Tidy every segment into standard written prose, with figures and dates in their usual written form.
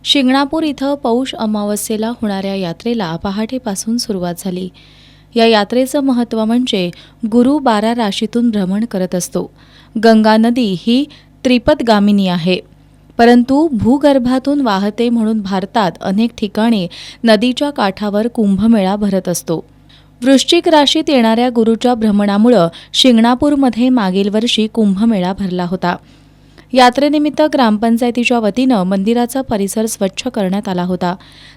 शिंगणापूर इथं पौष अमावस्येला होणाऱ्या यात्रेला पहाटेपासून सुरुवात झाली। या यात्रेचं महत्त्व म्हणजे गुरु 12 राशीतून भ्रमण करत असतो। गंगा नदी ही त्रिपथगामिनी आहे, परंतु भूगर्भातून वाहते म्हणून भारतात अनेक ठिकाणी नदीच्या काठावर कुंभमेळा भरत असतो। वृश्चिक राशीत येणाऱ्या गुरूच्या भ्रमणामुळे शिंगणापूरमध्ये मागील वर्षी कुंभमेळा भरला होता। यात्रेनिमित्त ग्रामपंचायतीच्या वतीनं मंदिराचा परिसर स्वच्छ करण्यात आला होता।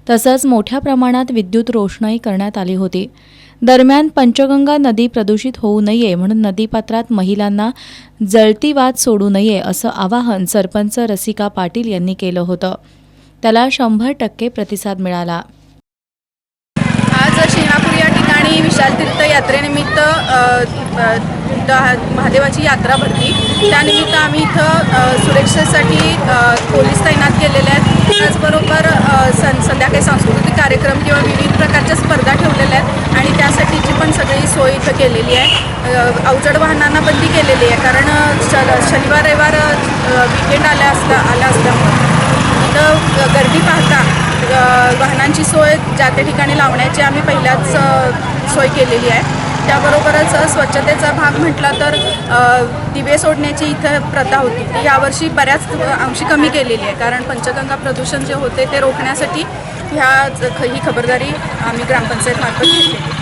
तसंच मोठ्या प्रमाणात विद्युत रोषणाई करण्यात आली होती। दरम्यान पंचगंगा नदी प्रदूषित होऊ नये म्हणून नदीपात्रात महिलांना जळती वात सोडू नये असं आवाहन सरपंच रसिका पाटील यांनी केलं होतं। त्याला 100% प्रतिसाद मिळाला। आज शिंगणापूर या ठिकाणी विशाल तीर्थ यात्रेनिमित्त महादेवाची यात्रा भरली। त्यानिमित्त आम्ही इथं सुरक्षेसाठी पोलीस तैनात केलेले आहेत। त्याचबरोबर संध्याकाळी सांस्कृतिक कार्यक्रम किंवा विविध प्रकारच्या स्पर्धा ठेवलेल्या आहेत आणि त्यासाठीची पण सगळी सोय इथं केलेली आहे। अवजड वाहनांना बंदी केलेली आहे, कारण शनिवार रविवार विकेंड आला असल्यामुळे इथं गर्दी पाहता वाहनांची सोय ज्या त्या ठिकाणी लावण्याची आम्ही पहिल्याच सोय केलेली आहे। त्याबरोबरच स्वच्छतेचा भाग म्हटला तर दिवे सोडण्याची इथं प्रथा होती, ती यावर्षी बऱ्याच अंशी कमी केलेली आहे, कारण पंचगंगा प्रदूषण जे होते ते रोखण्यासाठी ही खबरदारी आम्ही ग्रामपंचायत मार्फत घेतली।